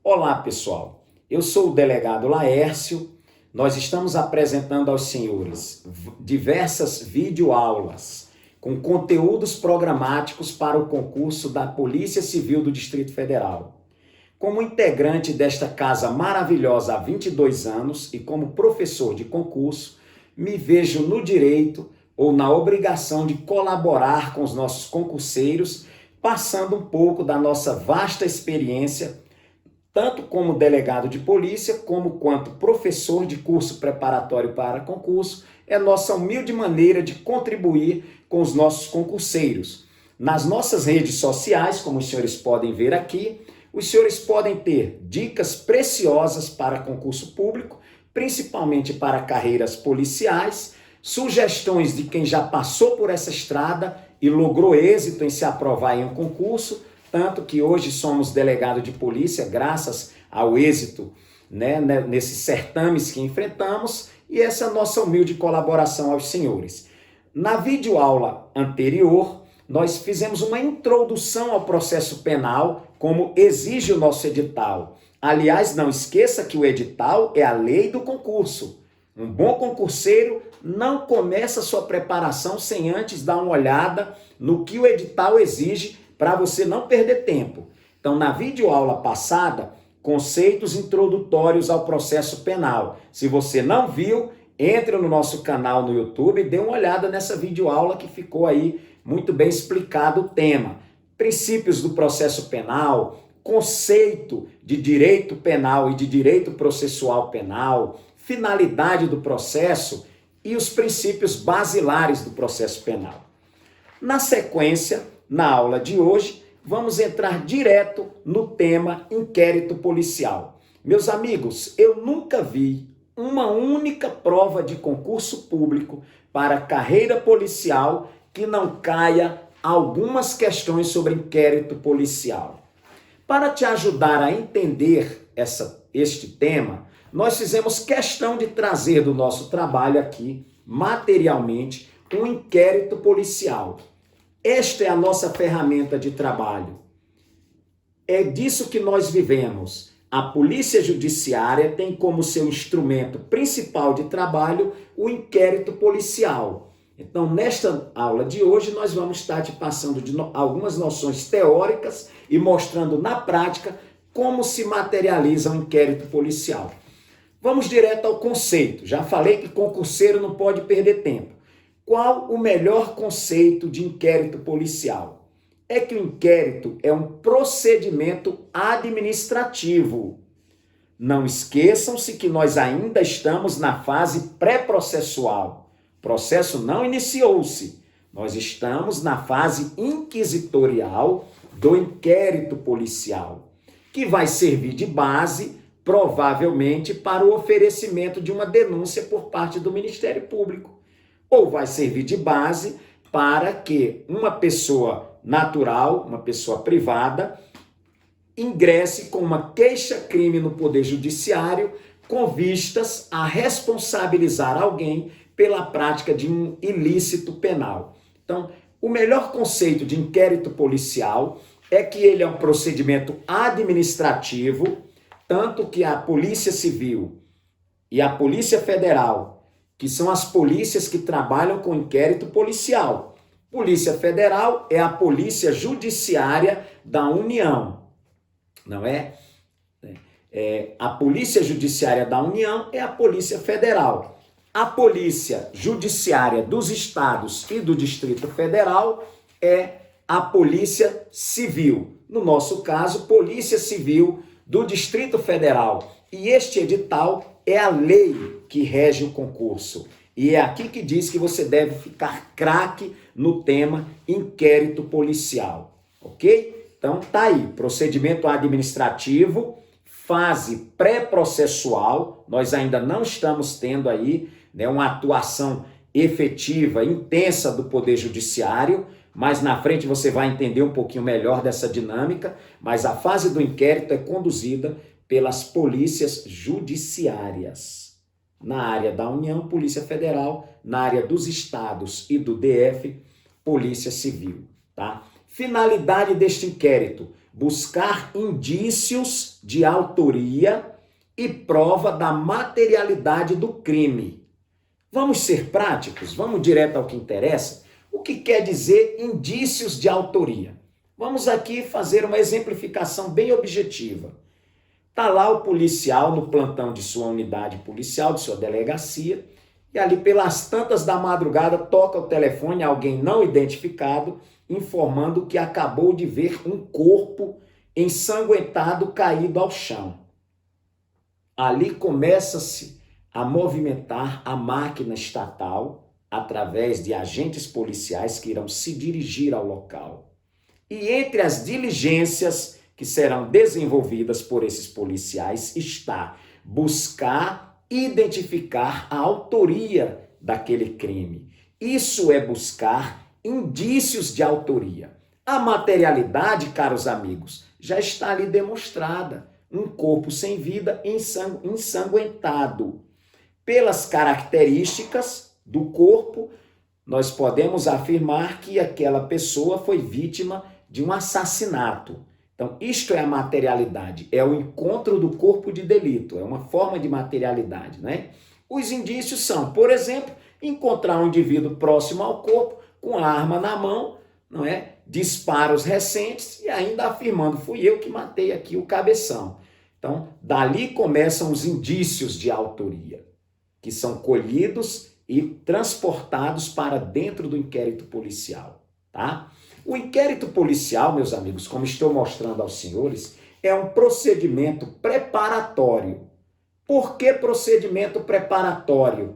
Olá, pessoal. Eu sou o delegado Laércio. Nós estamos apresentando aos senhores diversas videoaulas com conteúdos programáticos para o concurso da Polícia Civil do Distrito Federal. Como integrante desta casa maravilhosa há 22 anos e como professor de concurso, me vejo no direito ou na obrigação de colaborar com os nossos concurseiros, passando um pouco da nossa vasta experiência, tanto como delegado de polícia, como quanto professor de curso preparatório para concurso. É nossa humilde maneira de contribuir com os nossos concurseiros. Nas nossas redes sociais, como os senhores podem ver aqui, os senhores podem ter dicas preciosas para concurso público, principalmente para carreiras policiais, sugestões de quem já passou por essa estrada e logrou êxito em se aprovar em um concurso, tanto que hoje somos delegado de polícia graças ao êxito, nesses certames que enfrentamos, e essa nossa humilde colaboração aos senhores. Na videoaula anterior, nós fizemos uma introdução ao processo penal, como exige o nosso edital. Aliás, não esqueça que o edital é a lei do concurso. Um bom concurseiro não começa sua preparação sem antes dar uma olhada no que o edital exige para você não perder tempo. Então, na videoaula passada, conceitos introdutórios ao processo penal. Se você não viu, entre no nosso canal no YouTube e dê uma olhada nessa videoaula que ficou aí muito bem explicado o tema. Princípios do processo penal, conceito de direito penal e de direito processual penal, finalidade do processo e os princípios basilares do processo penal. Na sequência, na aula de hoje, vamos entrar direto no tema inquérito policial. Meus amigos, eu nunca vi uma única prova de concurso público para carreira policial que não caia algumas questões sobre inquérito policial. Para te ajudar a entender este tema, nós fizemos questão de trazer do nosso trabalho aqui, materialmente, um inquérito policial. Esta é a nossa ferramenta de trabalho. É disso que nós vivemos. A Polícia Judiciária tem como seu instrumento principal de trabalho o inquérito policial. Então, nesta aula de hoje, nós vamos estar te passando de algumas noções teóricas e mostrando na prática como se materializa um inquérito policial. Vamos direto ao conceito. Já falei que concurseiro não pode perder tempo. Qual o melhor conceito de inquérito policial? É que o inquérito é um procedimento administrativo. Não esqueçam-se que nós ainda estamos na fase pré-processual. O processo não iniciou-se. Nós estamos na fase inquisitorial do inquérito policial, que vai servir de base, provavelmente, para o oferecimento de uma denúncia por parte do Ministério Público. Ou vai servir de base para que uma pessoa natural, uma pessoa privada, ingresse com uma queixa-crime no Poder Judiciário com vistas a responsabilizar alguém pela prática de um ilícito penal. Então, o melhor conceito de inquérito policial é que ele é um procedimento administrativo, tanto que a Polícia Civil e a Polícia Federal, que são as polícias que trabalham com inquérito policial. Polícia Federal é a Polícia Judiciária da União, não é? A Polícia Judiciária da União é a Polícia Federal. A Polícia Judiciária dos Estados e do Distrito Federal é a Polícia Civil. No nosso caso, Polícia Civil do Distrito Federal. E este edital é a lei que rege o concurso. E é aqui que diz que você deve ficar craque no tema inquérito policial, ok? Então tá aí, procedimento administrativo, fase pré-processual, nós ainda não estamos tendo aí uma atuação efetiva, intensa do Poder Judiciário, mas na frente você vai entender um pouquinho melhor dessa dinâmica, mas a fase do inquérito é conduzida pelas polícias judiciárias. Na área da União, Polícia Federal, na área dos estados e do DF, Polícia Civil, tá? Finalidade deste inquérito: buscar indícios de autoria e prova da materialidade do crime. Vamos ser práticos? Vamos direto ao que interessa? O que quer dizer indícios de autoria? Vamos aqui fazer uma exemplificação bem objetiva. Está lá o policial no plantão de sua unidade policial, de sua delegacia, e ali pelas tantas da madrugada toca o telefone a alguém não identificado, informando que acabou de ver um corpo ensanguentado caído ao chão. Ali começa-se a movimentar a máquina estatal através de agentes policiais que irão se dirigir ao local. E entre as diligências que serão desenvolvidas por esses policiais está buscar identificar a autoria daquele crime. Isso é buscar indícios de autoria. A materialidade, caros amigos, já está ali demonstrada. Um corpo sem vida ensanguentado. Pelas características do corpo, nós podemos afirmar que aquela pessoa foi vítima de um assassinato. Então, isto é a materialidade, é o encontro do corpo de delito, é uma forma de materialidade, né? Os indícios são, por exemplo, encontrar um indivíduo próximo ao corpo, com a arma na mão, não é? Disparos recentes e ainda afirmando, fui eu que matei aqui o cabeção. Então, dali começam os indícios de autoria, que são colhidos e transportados para dentro do inquérito policial, tá? O inquérito policial, meus amigos, como estou mostrando aos senhores, é um procedimento preparatório. Por que procedimento preparatório?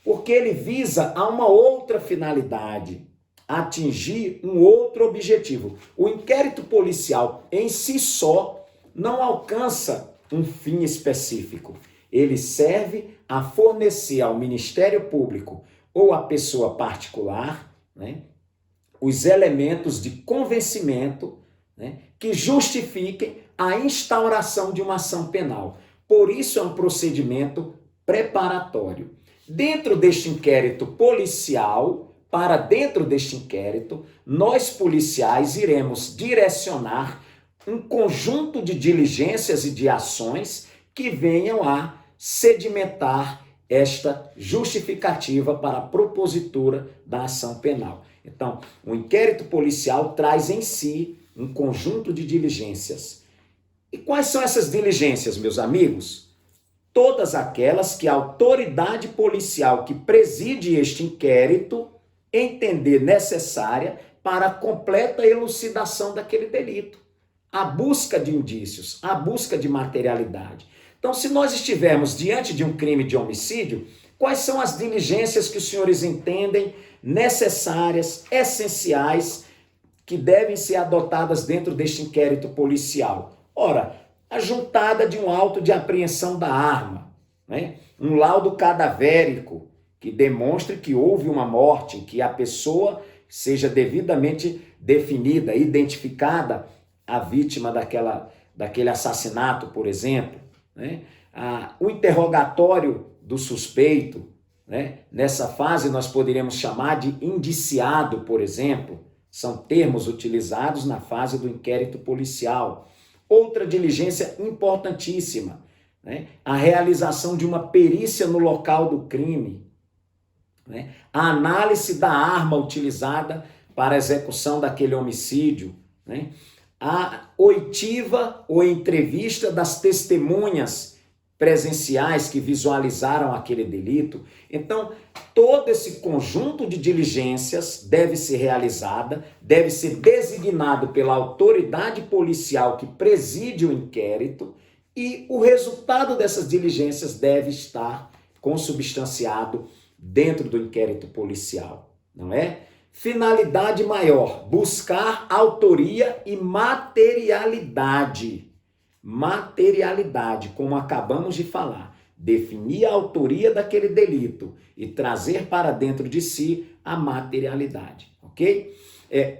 Porque ele visa a uma outra finalidade, atingir um outro objetivo. O inquérito policial em si só não alcança um fim específico. Ele serve a fornecer ao Ministério Público ou à pessoa particular, né, os elementos de convencimento, né, que justifiquem a instauração de uma ação penal. Por isso é um procedimento preparatório. Dentro deste inquérito policial, para dentro deste inquérito, nós policiais iremos direcionar um conjunto de diligências e de ações que venham a sedimentar esta justificativa para a propositura da ação penal. Então, o inquérito policial traz em si um conjunto de diligências. E quais são essas diligências, meus amigos? Todas aquelas que a autoridade policial que preside este inquérito entender necessária para a completa elucidação daquele delito. A busca de indícios, a busca de materialidade. Então, se nós estivermos diante de um crime de homicídio, quais são as diligências que os senhores entendem necessárias, essenciais, que devem ser adotadas dentro deste inquérito policial? Ora, a juntada de um auto de apreensão da arma, né? Um laudo cadavérico que demonstre que houve uma morte, que a pessoa seja devidamente definida, identificada, a vítima daquele assassinato, por exemplo, né? O interrogatório do suspeito, né? Nessa fase nós poderíamos chamar de indiciado, por exemplo, são termos utilizados na fase do inquérito policial. Outra diligência importantíssima, né? A realização de uma perícia no local do crime, né? A análise da arma utilizada para a execução daquele homicídio, né? A oitiva ou entrevista das testemunhas presenciais que visualizaram aquele delito. Então, todo esse conjunto de diligências deve ser realizada, deve ser designado pela autoridade policial que preside o inquérito e o resultado dessas diligências deve estar consubstanciado dentro do inquérito policial, não é? Finalidade maior, buscar autoria e materialidade. Materialidade, como acabamos de falar, definir a autoria daquele delito e trazer para dentro de si a materialidade, ok?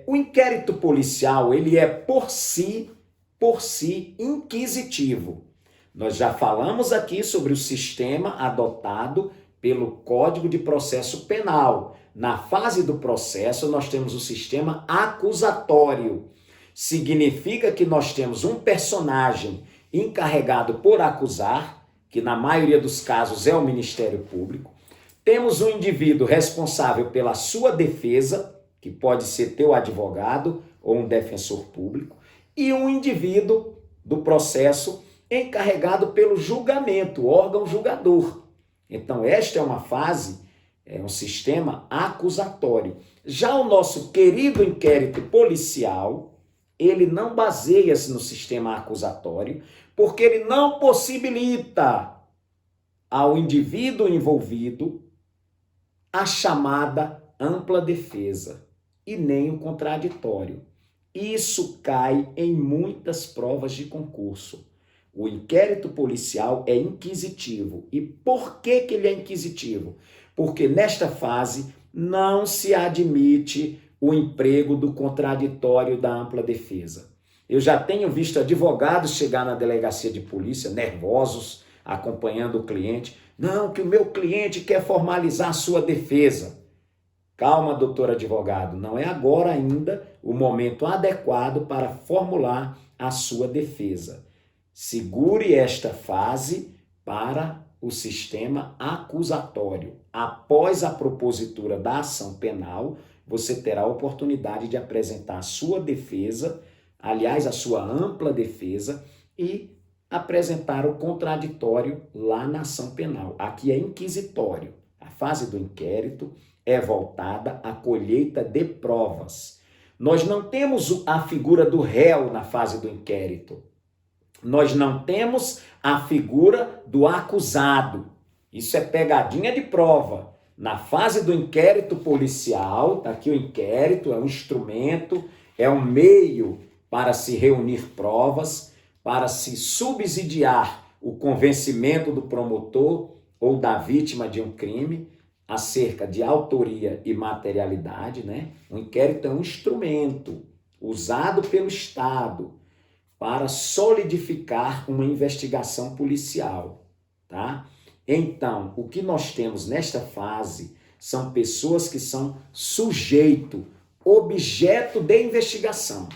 O inquérito policial, ele é por si inquisitivo. Nós já falamos aqui sobre o sistema adotado pelo Código de Processo Penal. Na fase do processo, nós temos o sistema acusatório. significa que nós temos um personagem encarregado por acusar, que na maioria dos casos é o Ministério Público. Temos um indivíduo responsável pela sua defesa, que pode ser teu advogado ou um defensor público, e um indivíduo do processo encarregado pelo julgamento, o órgão julgador. Então, esta é uma fase, é um sistema acusatório. Já o nosso querido inquérito policial, ele não baseia-se no sistema acusatório, porque ele não possibilita ao indivíduo envolvido a chamada ampla defesa e nem o contraditório. Isso cai em muitas provas de concurso. O inquérito policial é inquisitivo. E por que ele é inquisitivo? Porque nesta fase não se admite o emprego do contraditório da ampla defesa. Eu já tenho visto advogados chegar na delegacia de polícia nervosos, acompanhando o cliente. Não, que o meu cliente quer formalizar a sua defesa. Calma, doutor advogado, não é agora ainda o momento adequado para formular a sua defesa. Segure esta fase para o sistema acusatório. Após a propositura da ação penal, você terá a oportunidade de apresentar a sua defesa, aliás, a sua ampla defesa, e apresentar o contraditório lá na ação penal. Aqui é inquisitório. A fase do inquérito é voltada à colheita de provas. Nós não temos a figura do réu na fase do inquérito. Nós não temos a figura do acusado. Isso é pegadinha de prova. Na fase do inquérito policial, aqui o inquérito é um instrumento, é um meio para se reunir provas, para se subsidiar o convencimento do promotor ou da vítima de um crime acerca de autoria e materialidade, né? O inquérito é um instrumento usado pelo Estado para solidificar uma investigação policial, tá? Então, o que nós temos nesta fase são pessoas que são sujeito, objeto de investigação.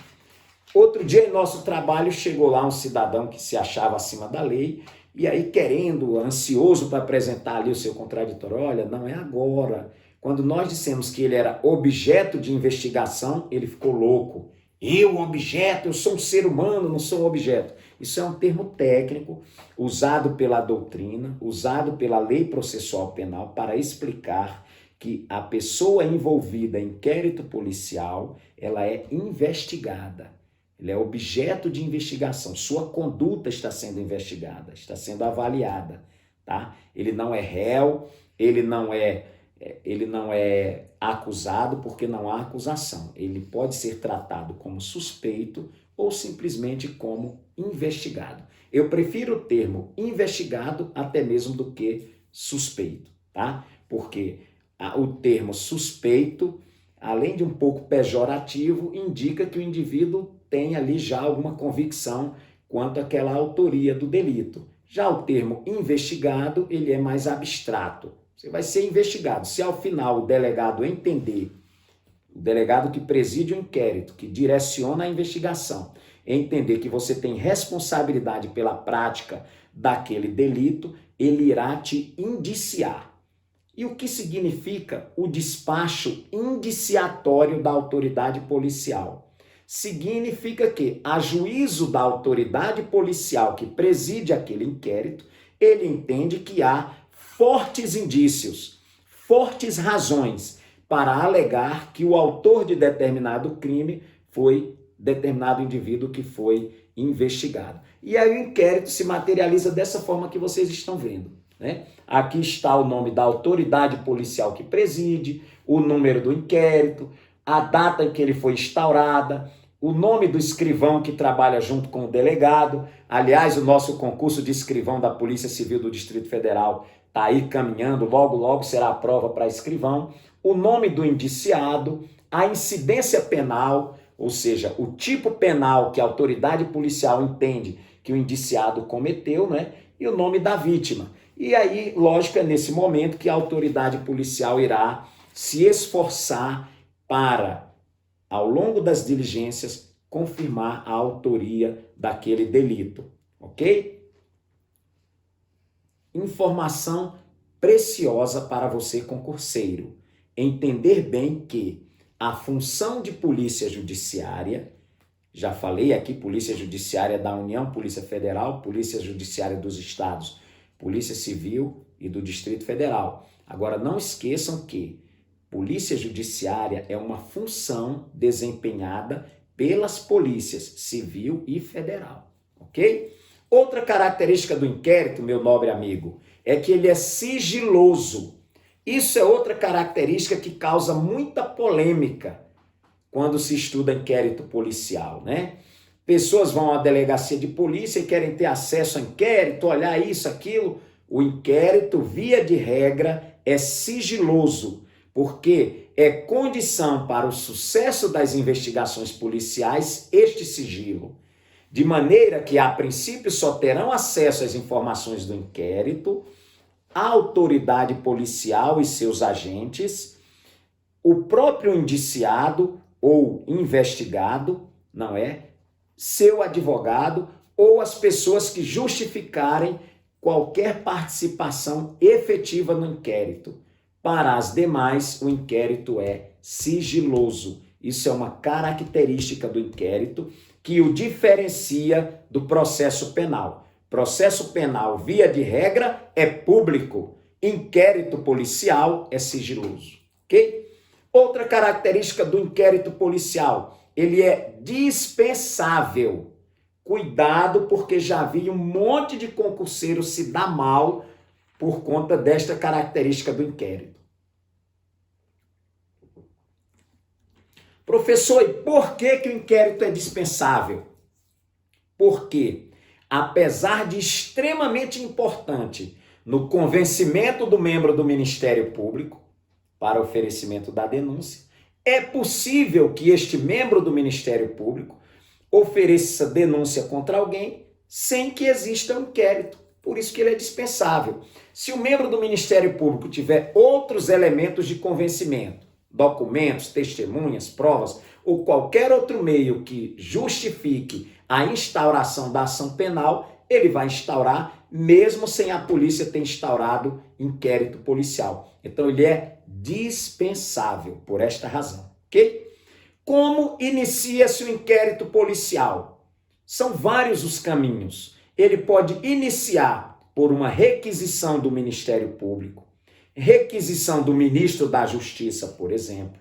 Outro dia em nosso trabalho chegou lá um cidadão que se achava acima da lei e aí querendo, ansioso para apresentar ali o seu contraditório. Olha, não é agora. Quando nós dissemos que ele era objeto de investigação, ele ficou louco. Eu, objeto, eu sou um ser humano, não sou um objeto. Isso é um termo técnico usado pela doutrina, usado pela lei processual penal para explicar que a pessoa envolvida em inquérito policial, ela é investigada. Ele é objeto de investigação. Sua conduta está sendo investigada, está sendo avaliada, tá? Ele não é réu, ele não é acusado porque não há acusação. Ele pode ser tratado como suspeito ou simplesmente como investigado. Eu prefiro o termo investigado até mesmo do que suspeito, tá? Porque o termo suspeito, além de um pouco pejorativo, indica que o indivíduo tem ali já alguma convicção quanto àquela autoria do delito. Já o termo investigado, ele é mais abstrato. Você vai ser investigado. Se ao final o delegado entender, o delegado que preside o inquérito, que direciona a investigação, entender que você tem responsabilidade pela prática daquele delito, ele irá te indiciar. E o que significa o despacho indiciatório da autoridade policial? Significa que, a juízo da autoridade policial que preside aquele inquérito, ele entende que há fortes indícios, fortes razões para alegar que o autor de determinado crime foi determinado indivíduo que foi investigado. E aí o inquérito se materializa dessa forma que vocês estão vendo, né? Aqui está o nome da autoridade policial que preside, o número do inquérito, a data em que ele foi instaurada, o nome do escrivão que trabalha junto com o delegado. Aliás, o nosso concurso de escrivão da Polícia Civil do Distrito Federal está aí caminhando, logo, logo será a prova para escrivão. O nome do indiciado, a incidência penal, ou seja, o tipo penal que a autoridade policial entende que o indiciado cometeu, né? E o nome da vítima. E aí, lógico, é nesse momento que a autoridade policial irá se esforçar para, ao longo das diligências, confirmar a autoria daquele delito, ok? Informação preciosa para você, concurseiro. Entender bem que a função de polícia judiciária, já falei aqui, polícia judiciária da União, Polícia Federal, polícia judiciária dos estados, Polícia Civil e do Distrito Federal. Agora, não esqueçam que polícia judiciária é uma função desempenhada pelas polícias civil e federal, ok? Outra característica do inquérito, meu nobre amigo, é que ele é sigiloso. Isso é outra característica que causa muita polêmica quando se estuda inquérito policial, né? Pessoas vão à delegacia de polícia e querem ter acesso ao inquérito, olhar isso, aquilo. O inquérito, via de regra, é sigiloso, porque é condição para o sucesso das investigações policiais este sigilo. De maneira que, a princípio, só terão acesso às informações do inquérito a autoridade policial e seus agentes, o próprio indiciado ou investigado, não é? Seu advogado ou as pessoas que justificarem qualquer participação efetiva no inquérito. Para as demais, o inquérito é sigiloso. Isso é uma característica do inquérito que o diferencia do processo penal. Processo penal, via de regra, é público. Inquérito policial é sigiloso, ok? Outra característica do inquérito policial, ele é dispensável. Cuidado, porque já vi um monte de concurseiros se dar mal por conta desta característica do inquérito. Professor, e por que o inquérito é dispensável? Porque, apesar de extremamente importante no convencimento do membro do Ministério Público para oferecimento da denúncia, é possível que este membro do Ministério Público ofereça denúncia contra alguém sem que exista um inquérito. Por isso que ele é dispensável. Se o membro do Ministério Público tiver outros elementos de convencimento, documentos, testemunhas, provas ou qualquer outro meio que justifique a instauração da ação penal, ele vai instaurar mesmo sem a polícia ter instaurado inquérito policial. Então ele é dispensável por esta razão, ok? Como inicia-se o inquérito policial? São vários os caminhos. Ele pode iniciar por uma requisição do Ministério Público, requisição do ministro da Justiça, por exemplo,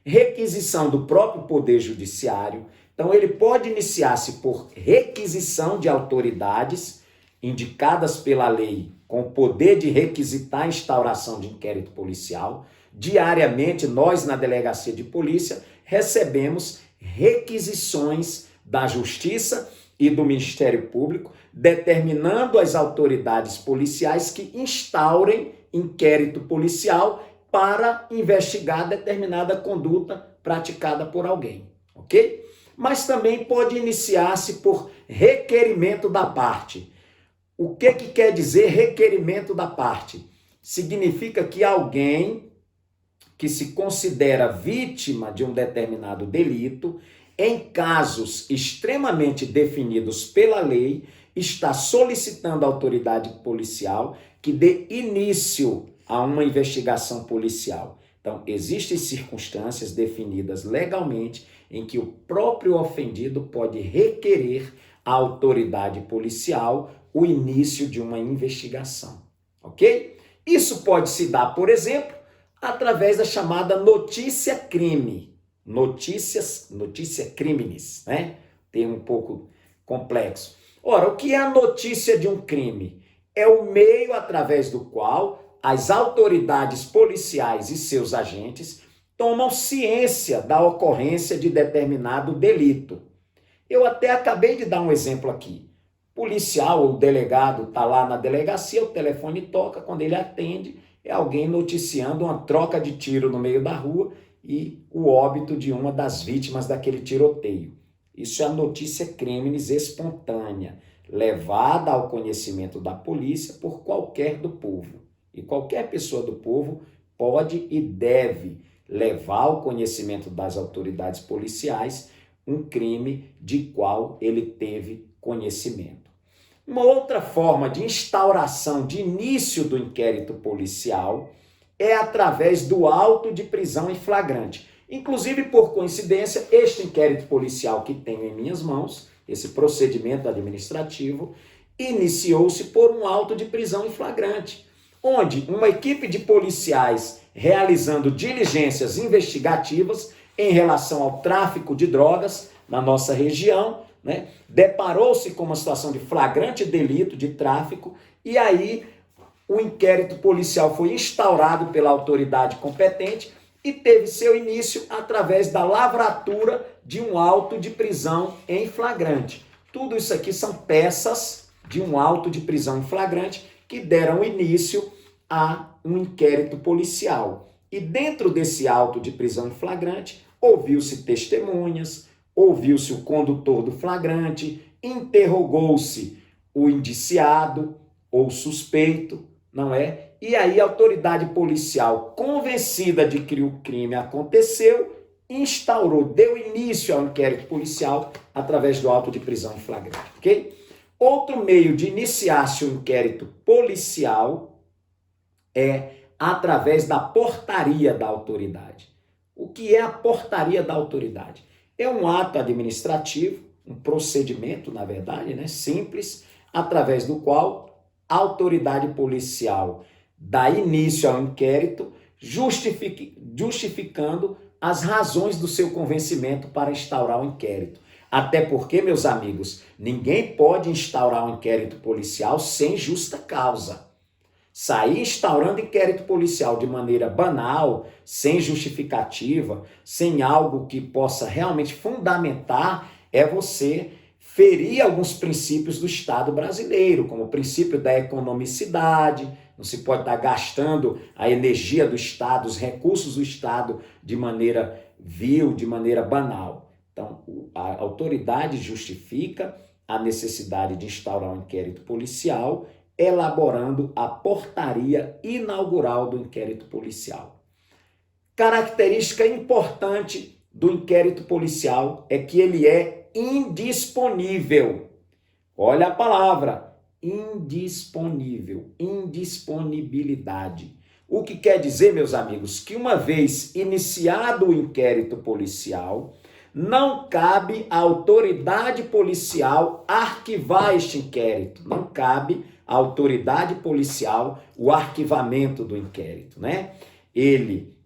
requisição do próprio Poder Judiciário. Então, ele pode iniciar-se por requisição de autoridades indicadas pela lei com o poder de requisitar a instauração de inquérito policial. Diariamente, nós, na Delegacia de Polícia, recebemos requisições da Justiça e do Ministério Público, determinando às autoridades policiais que instaurem inquérito policial para investigar determinada conduta praticada por alguém, ok? Mas também pode iniciar-se por requerimento da parte. O que quer dizer requerimento da parte? Significa que alguém que se considera vítima de um determinado delito, em casos extremamente definidos pela lei, está solicitando à autoridade policial que dê início a uma investigação policial. Então, existem circunstâncias definidas legalmente em que o próprio ofendido pode requerer à autoridade policial o início de uma investigação, ok? Isso pode se dar, por exemplo, através da chamada notícia-crime. Notícia crimes, né? Tem um pouco complexo. Ora, o que é a notícia de um crime? É o meio através do qual as autoridades policiais e seus agentes tomam ciência da ocorrência de determinado delito. Eu até acabei de dar um exemplo aqui. Policial ou delegado está lá na delegacia, o telefone toca, quando ele atende, é alguém noticiando uma troca de tiro no meio da rua e o óbito de uma das vítimas daquele tiroteio. Isso é a notícia crimes espontânea, levada ao conhecimento da polícia por qualquer do povo. E qualquer pessoa do povo pode e deve levar ao conhecimento das autoridades policiais um crime de qual ele teve conhecimento. Uma outra forma de instauração, de início do inquérito policial, é através do auto de prisão em flagrante. Inclusive, por coincidência, este inquérito policial que tenho em minhas mãos, esse procedimento administrativo, iniciou-se por um auto de prisão em flagrante, onde uma equipe de policiais realizando diligências investigativas em relação ao tráfico de drogas na nossa região, né, deparou-se com uma situação de flagrante delito de tráfico e aí o inquérito policial foi instaurado pela autoridade competente e teve seu início através da lavratura de um auto de prisão em flagrante. Tudo isso aqui são peças de um auto de prisão em flagrante que deram início a um inquérito policial. E dentro desse auto de prisão em flagrante, ouviu-se testemunhas, ouviu-se o condutor do flagrante, interrogou-se o indiciado ou suspeito, não é? E aí a autoridade policial, convencida de que o crime aconteceu, instaurou, deu início ao inquérito policial através do auto de prisão em flagrante, ok? Outro meio de iniciar-se o inquérito policial é através da portaria da autoridade. O que é a portaria da autoridade? É um ato administrativo, um procedimento, na verdade, né, simples, através do qual a autoridade policial dá início ao inquérito, justificando as razões do seu convencimento para instaurar o inquérito. Até porque, meus amigos, ninguém pode instaurar um inquérito policial sem justa causa. Sair instaurando inquérito policial de maneira banal, sem justificativa, sem algo que possa realmente fundamentar, é você ferir alguns princípios do Estado brasileiro, como o princípio da economicidade. Não se pode estar gastando a energia do Estado, os recursos do Estado de maneira vil, de maneira banal. Então, a autoridade justifica a necessidade de instaurar um inquérito policial, elaborando a portaria inaugural do inquérito policial. Característica importante do inquérito policial é que ele é indisponível. Olha a palavra, indisponível, indisponibilidade. O que quer dizer, meus amigos, que uma vez iniciado o inquérito policial, não cabe à autoridade policial arquivar este inquérito, não cabe à autoridade policial o arquivamento do inquérito, né? Ele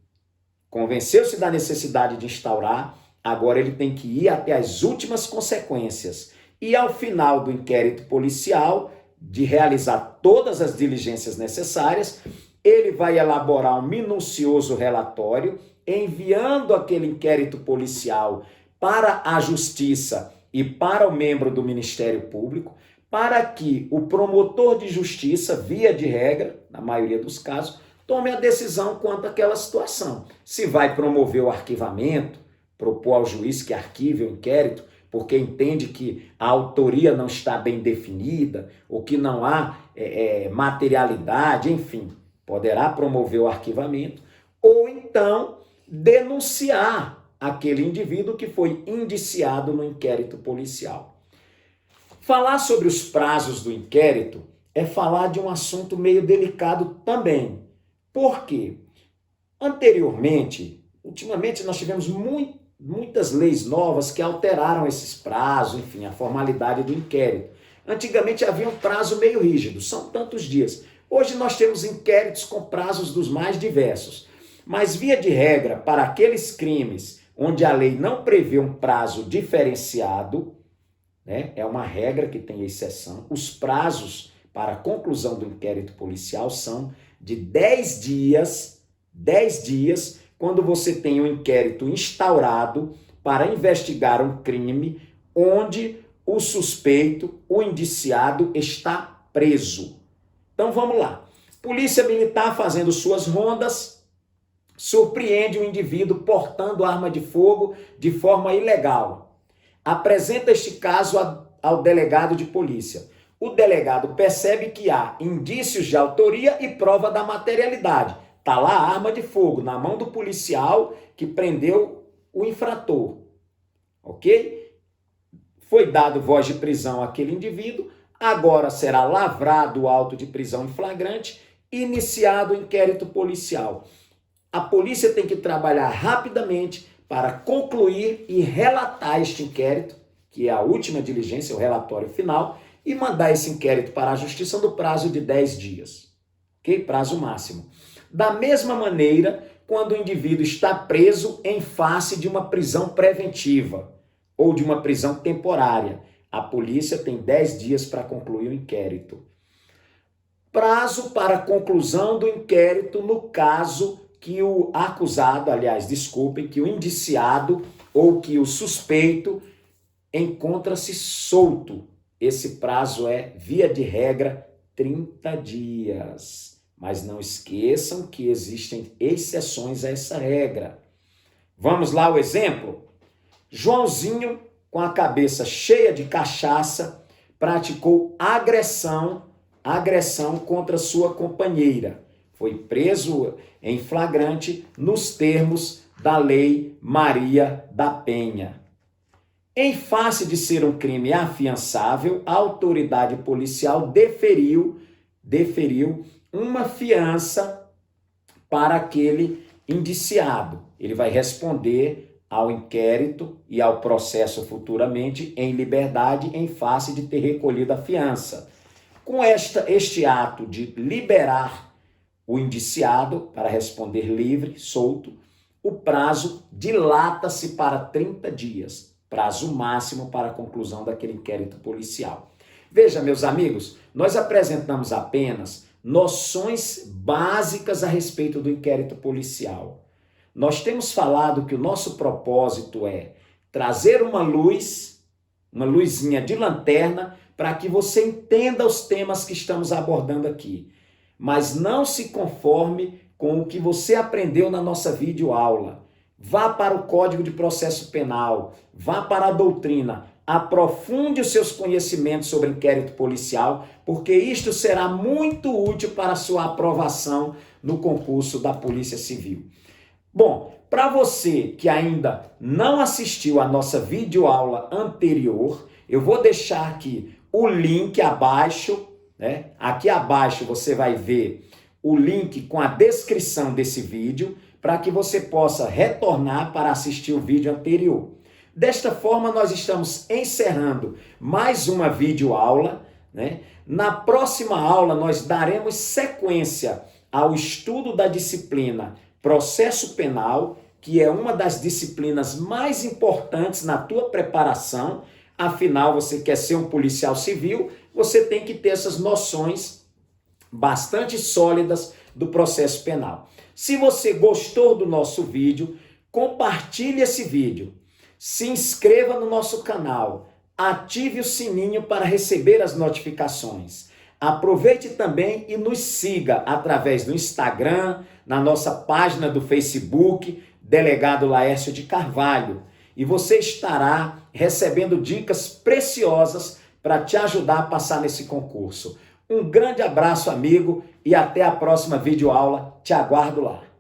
convenceu-se da necessidade de instaurar, agora ele tem que ir até as últimas consequências. E ao final do inquérito policial, de realizar todas as diligências necessárias, ele vai elaborar um minucioso relatório, enviando aquele inquérito policial para a Justiça e para o membro do Ministério Público, para que o promotor de justiça, via de regra, na maioria dos casos, tome a decisão quanto àquela situação. Se vai promover o arquivamento, propor ao juiz que arquive o inquérito, porque entende que a autoria não está bem definida, ou que não há materialidade, enfim, poderá promover o arquivamento, ou então denunciar aquele indivíduo que foi indiciado no inquérito policial. Falar sobre os prazos do inquérito é falar de um assunto meio delicado também. Por quê? Ultimamente nós tivemos muitas leis novas que alteraram esses prazos, enfim, a formalidade do inquérito. Antigamente havia um prazo meio rígido, são tantos dias. Hoje nós temos inquéritos com prazos dos mais diversos. Mas, via de regra, para aqueles crimes onde a lei não prevê um prazo diferenciado, né, é uma regra que tem exceção, os prazos para a conclusão do inquérito policial são de 10 dias, quando você tem um inquérito instaurado para investigar um crime onde o suspeito, o indiciado, está preso. Então vamos lá. Polícia Militar fazendo suas rondas, surpreende um indivíduo portando arma de fogo de forma ilegal. Apresenta este caso ao delegado de polícia. O delegado percebe que há indícios de autoria e prova da materialidade. Está lá a arma de fogo na mão do policial que prendeu o infrator. ok? Foi dado voz de prisão àquele indivíduo, agora será lavrado o auto de prisão em flagrante, iniciado o inquérito policial. A polícia tem que trabalhar rapidamente para concluir e relatar este inquérito, que é a última diligência, o relatório final, e mandar esse inquérito para a justiça no prazo de 10 dias, ok? Prazo máximo. Da mesma maneira, quando o indivíduo está preso em face de uma prisão preventiva ou de uma prisão temporária, a polícia tem 10 dias para concluir o inquérito. Prazo para conclusão do inquérito no caso que o acusado, que o indiciado ou que o suspeito encontra-se solto. Esse prazo é, via de regra, 30 dias. Mas não esqueçam que existem exceções a essa regra. Vamos lá o exemplo? Joãozinho, com a cabeça cheia de cachaça, praticou agressão contra sua companheira. Foi preso em flagrante nos termos da Lei Maria da Penha. Em face de ser um crime afiançável, a autoridade policial deferiu uma fiança para aquele indiciado. Ele vai responder ao inquérito e ao processo futuramente em liberdade em face de ter recolhido a fiança. Com este ato de liberar o indiciado para responder livre, solto, o prazo dilata-se para 30 dias, prazo máximo para a conclusão daquele inquérito policial. Veja, meus amigos, nós apresentamos apenas noções básicas a respeito do inquérito policial. Nós temos falado que o nosso propósito é trazer uma luzinha de lanterna, para que você entenda os temas que estamos abordando aqui. Mas não se conforme com o que você aprendeu na nossa videoaula. Vá para o Código de Processo Penal, vá para a doutrina, aprofunde os seus conhecimentos sobre inquérito policial, porque isto será muito útil para a sua aprovação no concurso da Polícia Civil. Bom, para você que ainda não assistiu a nossa videoaula anterior, eu vou deixar aqui o link abaixo, né? Aqui abaixo você vai ver o link com a descrição desse vídeo, para que você possa retornar para assistir o vídeo anterior. Desta forma, nós estamos encerrando mais uma videoaula, né? Na próxima aula, nós daremos sequência ao estudo da disciplina Processo Penal, que é uma das disciplinas mais importantes na tua preparação. Afinal, você quer ser um policial civil, você tem que ter essas noções bastante sólidas do processo penal. Se você gostou do nosso vídeo, compartilhe esse vídeo, se inscreva no nosso canal, ative o sininho para receber as notificações. Aproveite também e nos siga através do Instagram, na nossa página do Facebook, Delegado Laércio de Carvalho. E você estará recebendo dicas preciosas para te ajudar a passar nesse concurso. Um grande abraço, amigo, e até a próxima videoaula. Te aguardo lá.